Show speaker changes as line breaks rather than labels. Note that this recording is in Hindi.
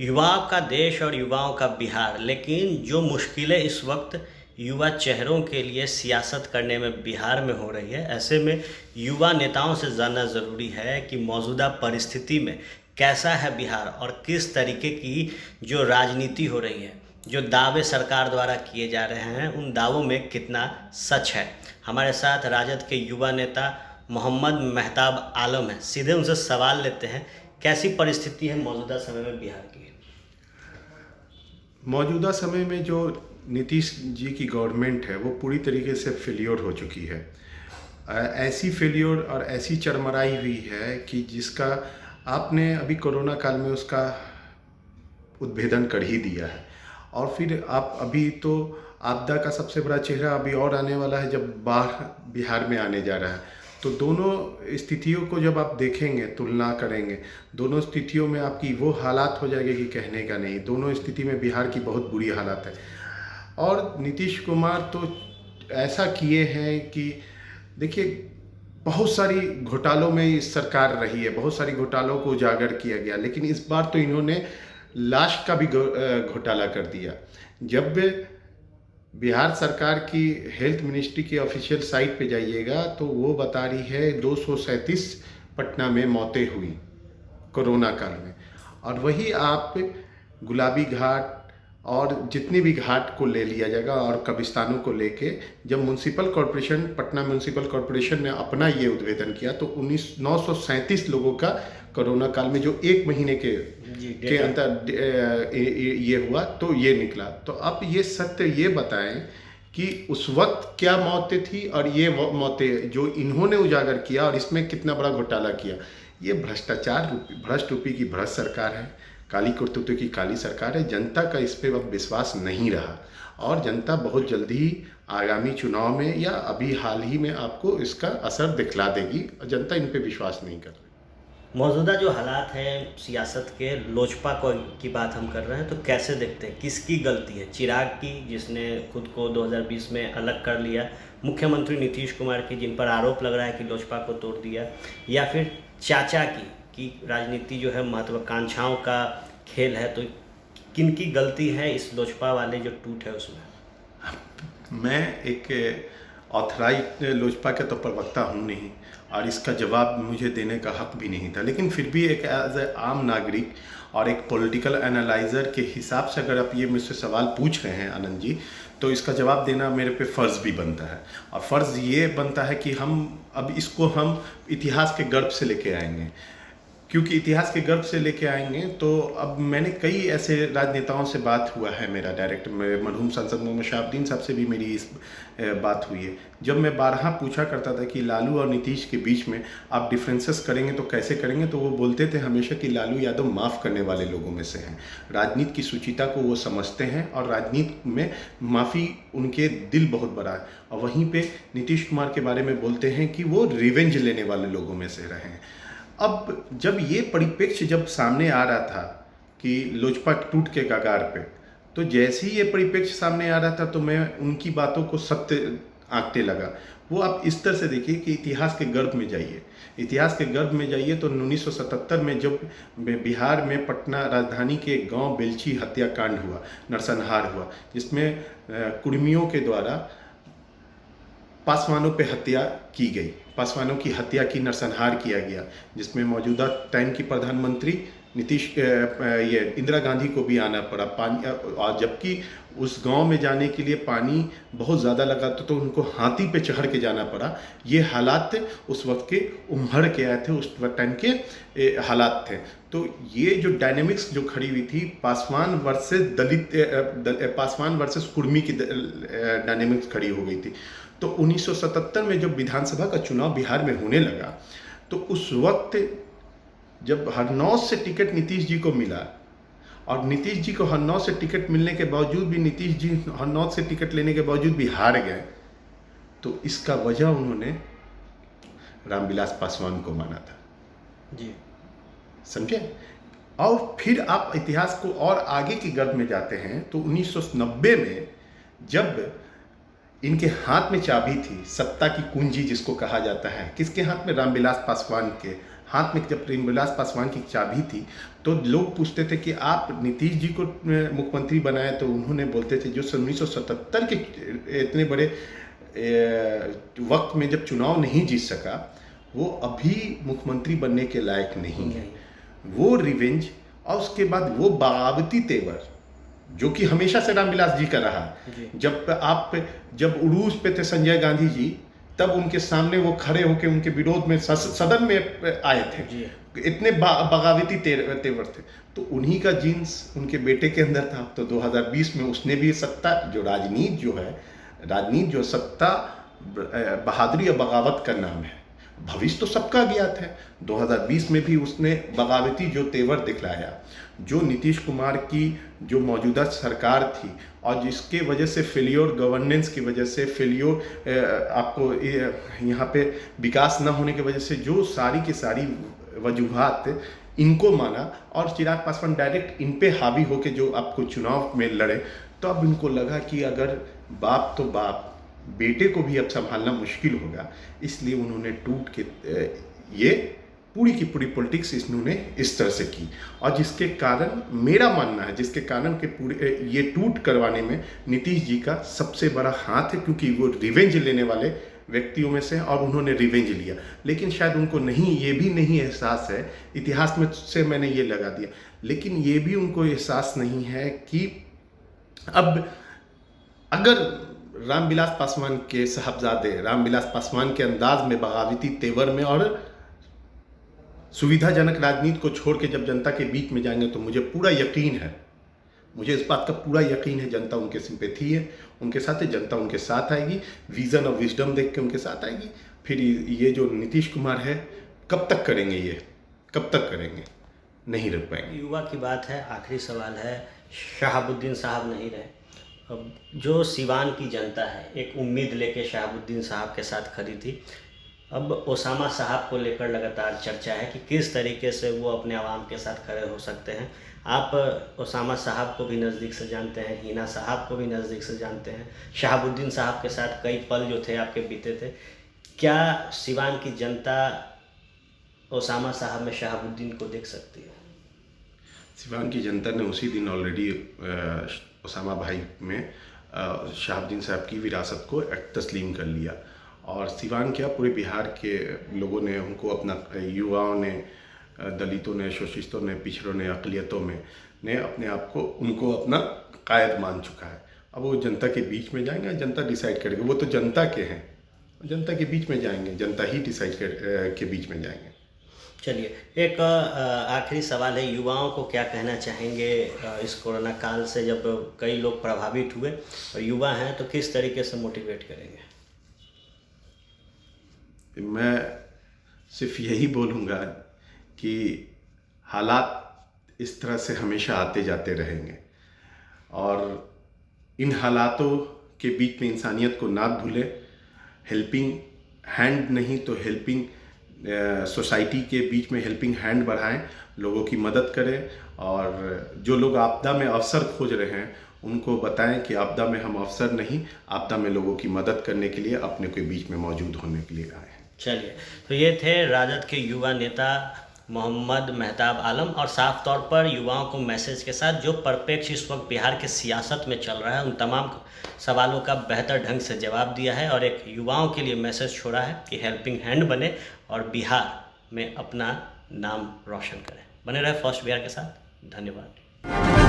युवाओं का देश और युवाओं का बिहार, लेकिन जो मुश्किलें इस वक्त युवा चेहरों के लिए सियासत करने में बिहार में हो रही है, ऐसे में युवा नेताओं से जानना ज़रूरी है कि मौजूदा परिस्थिति में कैसा है बिहार और किस तरीके की जो राजनीति हो रही है, जो दावे सरकार द्वारा किए जा रहे हैं उन दावों में कितना सच है। हमारे साथ राजद के युवा नेता मोहम्मद मेहताब आलम हैं। सीधे उनसे सवाल लेते हैं, कैसी परिस्थिति है मौजूदा समय में बिहार की।
मौजूदा समय में जो नीतीश जी की गवर्नमेंट है वो पूरी तरीके से फेल्योर हो चुकी है। ऐसी फेल्योर और ऐसी चरमराई हुई है कि जिसका आपने अभी कोरोना काल में उसका उद्भेदन कर ही दिया है। और फिर आप अभी तो आपदा का सबसे बड़ा चेहरा अभी और आने वाला है जब बाढ़ बिहार में आने जा रहा है। तो दोनों स्थितियों को जब आप देखेंगे, तुलना करेंगे, दोनों स्थितियों में आपकी वो हालात हो जाएगी कि कहने का नहीं। दोनों स्थिति में बिहार की बहुत बुरी हालत है। और नीतीश कुमार तो ऐसा किए हैं कि देखिए, बहुत सारी घोटालों में इस सरकार रही है, बहुत सारी घोटालों को उजागर किया गया, लेकिन इस बार तो इन्होंने लाश का भी घोटाला कर दिया। जब बिहार सरकार की हेल्थ मिनिस्ट्री की ऑफिशियल साइट पे जाइएगा तो वो बता रही है 237 पटना में मौतें हुई कोरोना काल में। और वही आप गुलाबी घाट और जितने भी घाट को ले लिया जाएगा और कब्रिस्तानों को लेके, जब municipal corporation, Patna municipal corporation ने अपना ये उद्भेदन किया तो 937 लोगों का कोरोना काल में जो एक महीने के अंतर ये हुआ तो ये निकला। तो अब ये सत्य ये बताएं कि उस वक्त क्या मौतें थी और ये मौतें जो इन्होंने उजागर किया और इसमें कितना बड़ा घोटाला किया। ये भ्रष्टाचार रूपी, भ्रष्ट रूपी की भ्रष्ट सरकार है, काली करतूतों की काली सरकार है। जनता का इस पर अब विश्वास नहीं रहा और जनता बहुत जल्दी ही आगामी चुनाव में या अभी हाल ही में आपको इसका असर दिखला देगी। जनता इन पे विश्वास नहीं कर रही।
मौजूदा जो हालात हैं सियासत के, लोजपा को की बात हम कर रहे हैं, तो कैसे देखते हैं, किसकी गलती है? चिराग की, जिसने खुद को 2020 में अलग कर लिया, मुख्यमंत्री नीतीश कुमार की, जिन पर आरोप लग रहा है कि लोजपा को तोड़ दिया, या फिर चाचा की कि राजनीति जो है महत्वाकांक्षाओं का खेल है? तो किन की गलती है इस लोजपा वाले जो टूट है उसमें?
मैं एक ऑथराइज लोजपा का तो प्रवक्ता हूँ नहीं और इसका जवाब मुझे देने का हक भी नहीं था, लेकिन फिर भी एक एज ए आम नागरिक और एक पॉलिटिकल एनालाइज़र के हिसाब से अगर आप ये मुझसे सवाल पूछ रहे हैं आनंद जी, तो इसका जवाब देना मेरे पे फ़र्ज़ भी बनता है। और फ़र्ज़ ये बनता है कि हम अब इसको हम इतिहास के गर्भ से लेके आएंगे, क्योंकि इतिहास के गर्भ से लेके आएंगे। तो अब मैंने कई ऐसे राजनेताओं से बात हुआ है, मेरा डायरेक्ट मरहूम सांसद मोहम्मद शहाबुद्दीन साहब से भी मेरी इस बात हुई है। जब मैं बारहा पूछा करता था कि लालू और नीतीश के बीच में आप डिफरेंसेस करेंगे तो कैसे करेंगे, तो वो बोलते थे हमेशा कि लालू यादव माफ़ करने वाले लोगों में से हैं। राजनीति की सुचिता को वो समझते हैं और राजनीति में माफ़ी उनके दिल बहुत बड़ा है। और वहीं पर नीतीश कुमार के बारे में बोलते हैं कि वो रिवेंज लेने वाले लोगों में से रहे हैं। अब जब ये परिप्रेक्ष्य जब सामने आ रहा था कि लोजपा टूट के कगार पे, तो जैसे ही ये परिप्रेक्ष्य सामने आ रहा था तो मैं उनकी बातों को सत्य आंकते लगा। वो आप इस तरह से देखिए कि इतिहास के गर्भ में जाइए, इतिहास के गर्भ में जाइए तो 1977 में जब बिहार में पटना राजधानी के गांव बेलछी हत्याकांड हुआ, नरसंहार हुआ, जिसमें कुर्मियों के द्वारा पासवानों पे हत्या की गई, पासवानों की हत्या की, नरसंहार किया गया, जिसमें मौजूदा टाइम की प्रधानमंत्री ये इंदिरा गांधी को भी आना पड़ा पानी। और जबकि उस गांव में जाने के लिए पानी बहुत ज़्यादा लगा तो उनको हाथी पे चढ़ के जाना पड़ा। ये हालात उस वक्त के उभर के आए थे, उस टाइम के हालात थे। तो ये जो डायनेमिक्स जो खड़ी हुई थी, पासवान वर्सेस दलित, पासवान वर्सेस कुर्मी की डायनेमिक्स खड़ी हो गई थी। तो 1977 में जब विधानसभा का चुनाव बिहार में होने लगा तो उस वक्त जब हरनौत से टिकट नीतीश जी को मिला और नीतीश जी को हरनौत से टिकट मिलने के बावजूद भी, नीतीश जी हरनौत से टिकट लेने के बावजूद भी हार गए, तो इसका वजह उन्होंने रामविलास पासवान को माना था
जी,
समझे। और फिर आप इतिहास को और आगे के गर्भ में जाते हैं तो 1990 में जब इनके हाथ में चाबी थी, सत्ता की कुंजी जिसको कहा जाता है, किसके हाथ में? रामविलास पासवान के हाथ में जब रामविलास पासवान की चाबी थी, तो लोग पूछते थे कि आप नीतीश जी को मुख्यमंत्री बनाए, तो उन्होंने बोलते थे जो 1977 के इतने बड़े वक्त में जब चुनाव नहीं जीत सका, वो अभी मुख्यमंत्री बनने के लायक नहीं है। वो रिवेंज और उसके बाद वो बगावती तेवर जो कि हमेशा से रामविलास जी का रहा। जब उरूस पे थे संजय गांधी जी, तब उनके सामने वो खड़े होकर उनके विरोध में सदन में आए थे, इतने बगावती तेवर थे। तो उन्हीं का जीन्स उनके बेटे के अंदर था। तो 2020 में उसने भी सत्ता, जो राजनीति जो सत्ता बहादुरी या बगावत का नाम है। भविष्य तो सबका ज्ञात है। 2020 में भी उसने बगावती जो तेवर दिखलाया, जो नीतीश कुमार की जो मौजूदा सरकार थी और जिसके वजह से फेलियर गवर्नेंस की वजह से आपको यहाँ पे विकास न होने की वजह से जो सारी की सारी वजूहात इनको माना और चिराग पासवान डायरेक्ट इन पे हावी होके जो आपको चुनाव में लड़े, तो अब इनको लगा कि अगर बाप तो बाप, बेटे को भी अब संभालना मुश्किल होगा। इसलिए उन्होंने टूट के ये पूरी की पूरी पॉलिटिक्स इन्होंने इस तरह से की, और जिसके कारण मेरा मानना है जिसके कारण के पूरे ये टूट करवाने में नीतीश जी का सबसे बड़ा हाथ है, क्योंकि वो रिवेंज लेने वाले व्यक्तियों में से और उन्होंने रिवेंज लिया। लेकिन शायद उनको ये भी नहीं एहसास है, इतिहास में से मैंने ये लगा दिया, लेकिन ये भी उनको एहसास नहीं है कि अब अगर रामविलास पासवान के साहबजादे रामविलास पासवान के अंदाज में बगावती तेवर में और सुविधाजनक राजनीति को छोड़ के जब जनता के बीच में जाएंगे, तो मुझे पूरा यकीन है, मुझे इस बात का पूरा यकीन है, जनता उनके सिंपैथी है, उनके साथ है, जनता उनके साथ आएगी, विजन और विजडम देख के उनके साथ आएगी। फिर ये जो नीतीश कुमार है, कब तक करेंगे, ये कब तक करेंगे, नहीं रख पाएंगे।
युवा की बात है, आखिरी सवाल है, शहाबुद्दीन साहब नहीं रहे, अब जो सिवान की जनता है एक उम्मीद लेके शहाबुद्दीन साहब के साथ खड़ी थी। अब ओसामा साहब को लेकर लगातार चर्चा है कि किस तरीके से वो अपने आवाम के साथ खड़े हो सकते हैं। आप ओसामा साहब को भी नज़दीक से जानते हैं, हिना साहब को भी नज़दीक से जानते हैं, शहाबुद्दीन साहब के साथ कई पल जो थे आपके बीते थे। क्या सिवान की जनता ओसामा साहब में शहाबुद्दीन को देख सकती है?
सिवान की जनता ने उसी दिन ऑलरेडी ओसामा भाई में शहाबुद्दीन साहब की विरासत को तस्लीम कर लिया, और सिवान क्या पूरे बिहार के लोगों ने उनको अपना, युवाओं ने, दलितों ने, शोषितों ने, पिछड़ों ने, अक़लियतों में ने अपने आप को उनको अपना कायद मान चुका है। अब वो जनता के बीच में जाएंगे, जनता डिसाइड करेगी, वो तो जनता के हैं, जनता के बीच में जाएंगे, जनता ही डिसाइड के बीच में जाएंगे।
चलिए, एक आखिरी सवाल है, युवाओं को क्या कहना चाहेंगे इस कोरोना काल से, जब कई लोग प्रभावित हुए और युवा हैं, तो किस तरीके से मोटिवेट करेंगे?
मैं सिर्फ यही बोलूँगा कि हालात इस तरह से हमेशा आते जाते रहेंगे, और इन हालातों के बीच में इंसानियत को ना भूलें। हेल्पिंग हैंड नहीं तो हेल्पिंग सोसाइटी के बीच में हेल्पिंग हैंड बढ़ाएं, लोगों की मदद करें, और जो लोग आपदा में अवसर खोज रहे हैं उनको बताएं कि आपदा में हम अवसर नहीं, आपदा में लोगों की मदद करने के लिए अपने के बीच में मौजूद होने के लिए आए हैं।
चलिए, तो ये थे राजद के युवा नेता मोहम्मद मेहताब आलम, और साफ तौर पर युवाओं को मैसेज के साथ जो परिप्रेक्ष्य इस वक्त बिहार के सियासत में चल रहा है उन तमाम सवालों का बेहतर ढंग से जवाब दिया है, और एक युवाओं के लिए मैसेज छोड़ा है कि हेल्पिंग हैंड बने और बिहार में अपना नाम रोशन करें। बने रहे फर्स्ट बिहार के साथ। धन्यवाद।